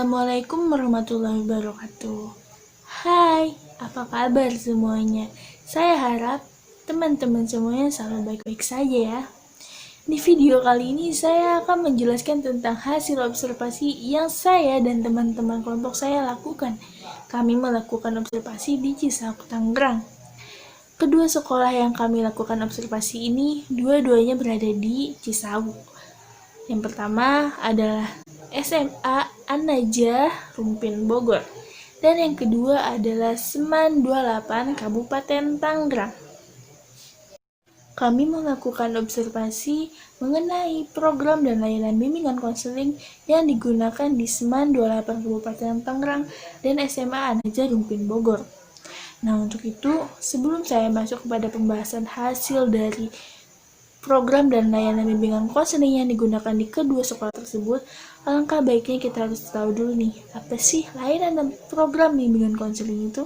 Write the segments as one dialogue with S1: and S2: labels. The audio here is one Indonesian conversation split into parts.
S1: Assalamualaikum warahmatullahi wabarakatuh. Hai, apa kabar semuanya? Saya harap teman-teman semuanya selalu baik-baik saja ya. Di video kali ini saya akan menjelaskan tentang hasil observasi yang saya dan teman-teman kelompok saya lakukan. Kami melakukan observasi di Cisauk, Tangerang. Kedua sekolah yang kami lakukan observasi ini dua-duanya berada di Cisauk. Yang pertama adalah SMA An-Najah Rumpin Bogor, dan yang kedua adalah Seman 28 Kabupaten Tangerang. Kami melakukan observasi mengenai program dan layanan bimbingan konseling yang digunakan di Seman 28 Kabupaten Tangerang dan SMA An-Najah Rumpin Bogor. Nah, untuk itu, sebelum saya masuk kepada pembahasan hasil dari program dan layanan bimbingan konseling yang digunakan di kedua sekolah tersebut, alangkah baiknya kita harus tahu dulu nih, apa sih layanan dan program bimbingan konseling itu?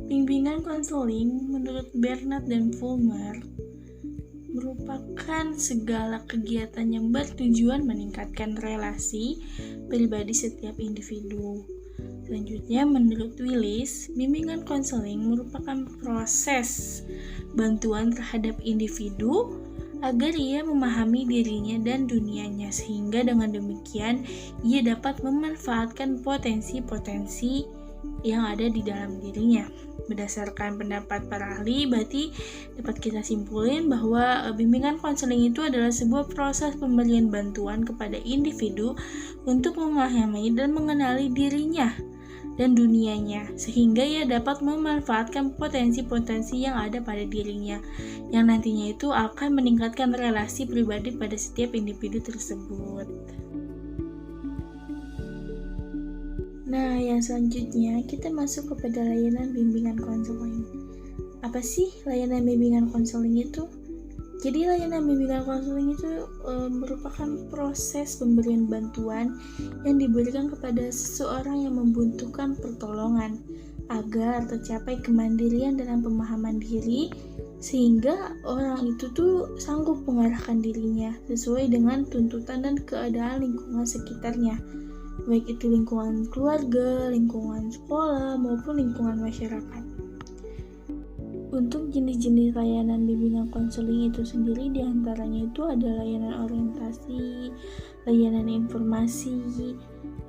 S1: Bimbingan konseling menurut Bernard dan Fulmer merupakan segala kegiatan yang bertujuan meningkatkan relasi pribadi setiap individu. Selanjutnya, menurut Willis, bimbingan konseling merupakan proses bantuan terhadap individu agar ia memahami dirinya dan dunianya, sehingga dengan demikian ia dapat memanfaatkan potensi-potensi yang ada di dalam dirinya. Berdasarkan pendapat para ahli, berarti dapat kita simpulin bahwa bimbingan konseling itu adalah sebuah proses pemberian bantuan kepada individu untuk memahami dan mengenali dirinya dan dunianya, sehingga ia dapat memanfaatkan potensi-potensi yang ada pada dirinya, yang nantinya itu akan meningkatkan relasi pribadi pada setiap individu tersebut. Nah, yang selanjutnya kita masuk kepada layanan bimbingan konseling. Apa sih layanan bimbingan konseling itu? Jadi layanan bimbingan konseling itu merupakan proses pemberian bantuan yang diberikan kepada seseorang yang membutuhkan pertolongan agar tercapai kemandirian dalam pemahaman diri, sehingga orang itu tuh sanggup mengarahkan dirinya sesuai dengan tuntutan dan keadaan lingkungan sekitarnya, baik itu lingkungan keluarga, lingkungan sekolah, maupun lingkungan masyarakat. Untuk jenis-jenis layanan bimbingan konseling itu sendiri, diantaranya itu ada layanan orientasi, layanan informasi,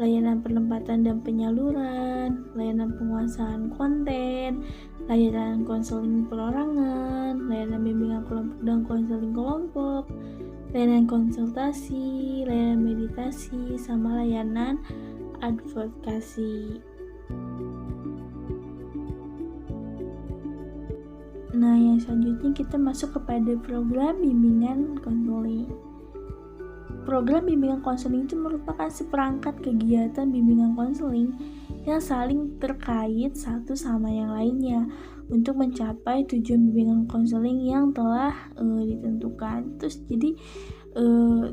S1: layanan penempatan dan penyaluran, layanan penguasaan konten, layanan konseling perorangan, layanan bimbingan kelompok dan konseling kelompok, layanan konsultasi, layanan meditasi, sama layanan advokasi. Nah, yang selanjutnya kita masuk kepada program bimbingan konseling. Program bimbingan konseling itu merupakan seperangkat kegiatan bimbingan konseling yang saling terkait satu sama yang lainnya untuk mencapai tujuan bimbingan konseling yang telah ditentukan. Terus jadi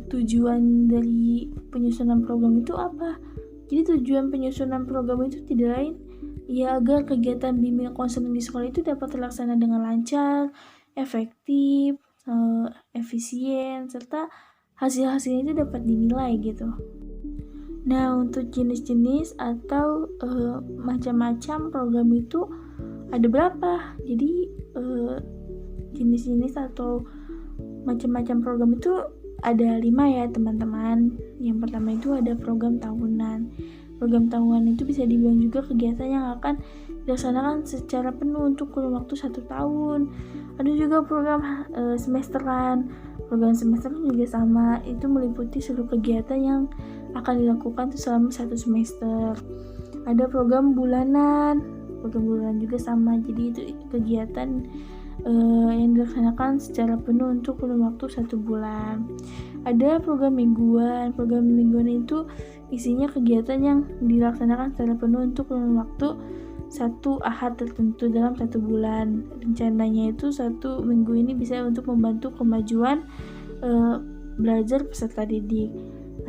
S1: tujuan dari penyusunan program itu apa? Jadi tujuan penyusunan program itu tidak lain ya agar kegiatan bimbingan konseling di sekolah itu dapat terlaksana dengan lancar, efektif, efisien, serta hasil-hasilnya itu dapat dinilai gitu. Nah, untuk jenis-jenis atau macam-macam program itu ada berapa? Jadi jenis-jenis atau macam-macam program itu ada 5 ya teman-teman. Yang pertama itu ada program tahunan. Program tahunan itu bisa dibilang juga kegiatan yang akan dilaksanakan secara penuh untuk kurun waktu 1 tahun. Ada juga program semesteran. Program semesteran juga sama, itu meliputi seluruh kegiatan yang akan dilakukan selama 1 semester. Ada program bulanan. Program bulanan juga sama, jadi itu kegiatan yang dilaksanakan secara penuh untuk kurun waktu 1 bulan. Ada program mingguan. Program mingguan itu isinya kegiatan yang dilaksanakan secara penuh untuk kurun waktu 1 ahad tertentu dalam 1 bulan. Rencananya itu 1 minggu ini bisa untuk membantu kemajuan belajar peserta didik.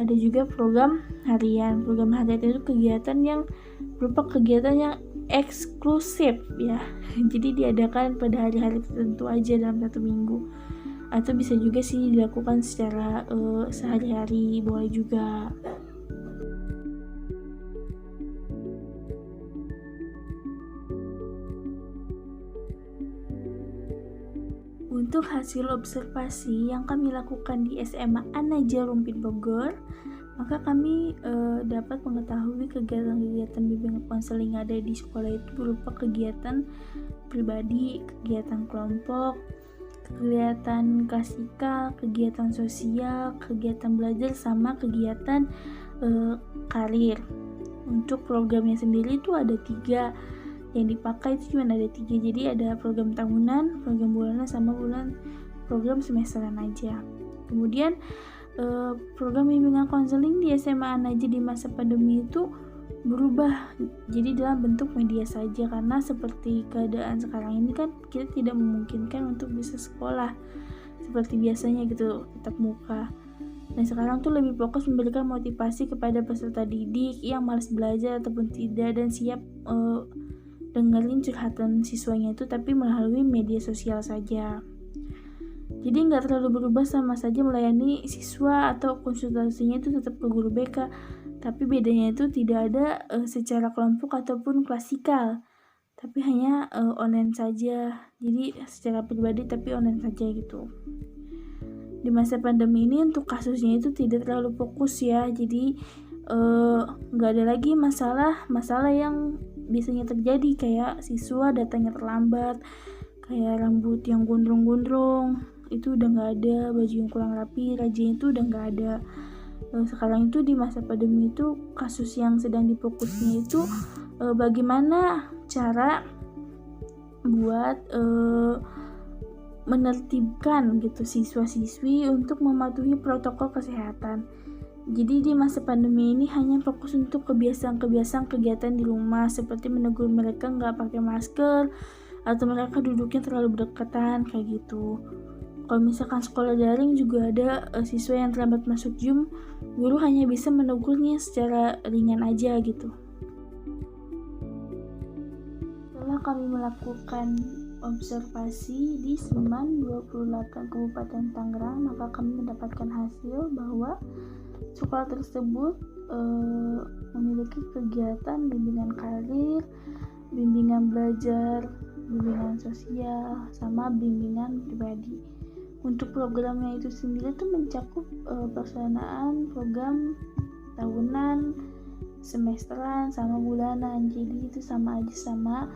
S1: Ada juga program harian. Program harian itu kegiatan yang berupa kegiatan yang eksklusif ya. Jadi diadakan pada hari-hari tertentu aja dalam 1 minggu. atau bisa juga sih dilakukan secara sehari-hari, boleh juga. Untuk hasil observasi yang kami lakukan di SMA An-Najah Rumpin Bogor, maka kami dapat mengetahui kegiatan-kegiatan bimbingan konseling ada di sekolah itu berupa kegiatan pribadi, kegiatan kelompok, kegiatan klasikal, kegiatan sosial, kegiatan belajar, sama kegiatan karir. Untuk programnya sendiri itu ada 3, yang dipakai itu cuma ada 3, jadi ada program tahunan, program bulanan, sama program semesteran aja. Kemudian program bimbingan konseling di SMA An-Najah di masa pandemi itu berubah jadi dalam bentuk media saja, karena seperti keadaan sekarang ini kan kita tidak memungkinkan untuk bisa sekolah seperti biasanya gitu, tatap muka. Nah sekarang tuh lebih fokus memberikan motivasi kepada peserta didik yang malas belajar ataupun tidak dan siap dengerin curhatan siswanya itu, tapi melalui media sosial saja. Jadi nggak terlalu berubah, sama saja melayani siswa atau konsultasinya itu tetap ke guru BK, tapi bedanya itu tidak ada secara kelompok ataupun klasikal, tapi hanya online saja. Jadi secara pribadi tapi online saja gitu. Di masa pandemi ini untuk kasusnya itu tidak terlalu fokus ya, jadi nggak ada lagi masalah yang biasanya terjadi, kayak siswa datangnya terlambat, kayak rambut yang gondrong-gondrong itu udah nggak ada, baju yang kurang rapi, rajin itu udah nggak ada. Sekarang itu di masa pandemi itu kasus yang sedang difokusnya itu bagaimana cara buat menertibkan gitu siswa-siswi untuk mematuhi protokol kesehatan. Jadi di masa pandemi ini hanya fokus untuk kebiasaan kegiatan di rumah, seperti menegur mereka nggak pakai masker atau mereka duduknya terlalu berdekatan kayak gitu. Kalau misalkan sekolah daring juga ada siswa yang terlambat masuk Zoom, guru hanya bisa menegurnya secara ringan aja gitu. Setelah kami melakukan observasi di Seman 28 Kabupaten Tangerang, maka kami mendapatkan hasil bahwa sekolah tersebut memiliki kegiatan bimbingan karir, bimbingan belajar, bimbingan sosial, sama bimbingan pribadi. Untuk programnya itu sendiri tuh mencakup pelaksanaan program tahunan, semesteran, sama bulanan. Jadi itu sama aja sama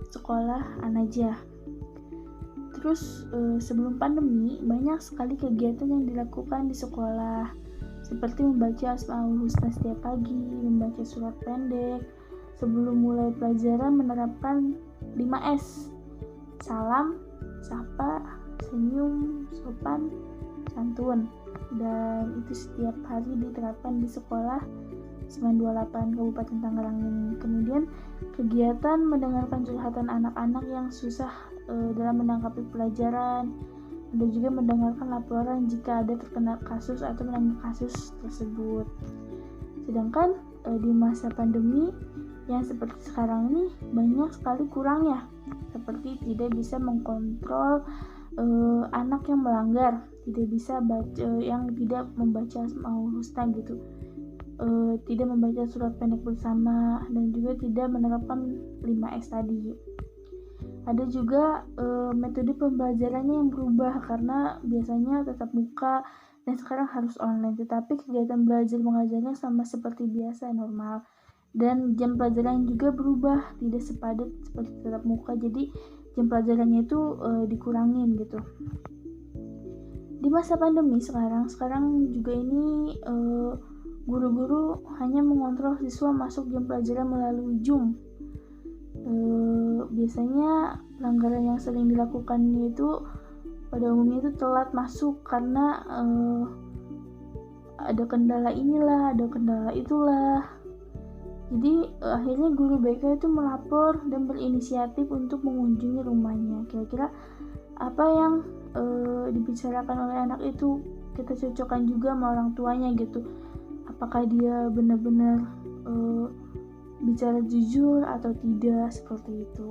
S1: sekolah An-Najah. Terus sebelum pandemi banyak sekali kegiatan yang dilakukan di sekolah, seperti membaca Asmaul Husna setiap pagi, membaca surat pendek. Sebelum mulai pelajaran menerapkan 5S: salam, sapa, senyum, sopan, santun. Dan itu setiap hari diterapkan di sekolah Seman 28 Kabupaten Tangerang ini. Kemudian kegiatan mendengarkan curhatan anak-anak yang susah dalam menanggapi pelajaran, ada juga mendengarkan laporan jika ada terkena kasus atau menangani kasus tersebut. Sedangkan di masa pandemi yang seperti sekarang ini banyak sekali kurangnya, seperti tidak bisa mengkontrol anak yang melanggar, tidak bisa yang tidak membaca Asmaul Husna gitu, tidak membaca surat pendek bersama, dan juga tidak menerapkan 5S tadi. Ada juga metode pembelajarannya yang berubah, karena biasanya tatap muka dan sekarang harus online, tetapi kegiatan belajar mengajarnya sama seperti biasa, normal. Dan jam pelajaran juga berubah, tidak sepadat seperti tatap muka, jadi jam pelajarannya itu dikurangin gitu. Di masa pandemi sekarang juga ini guru-guru hanya mengontrol siswa masuk jam pelajaran melalui Zoom. Biasanya pelanggaran yang sering dilakukan itu pada umumnya itu telat masuk karena ada kendala inilah, ada kendala itulah. Jadi akhirnya guru BK itu melapor dan berinisiatif untuk mengunjungi rumahnya. Kira-kira apa yang dibicarakan oleh anak itu kita cocokkan juga sama orang tuanya gitu. Apakah dia benar-benar bicara jujur atau tidak, seperti itu.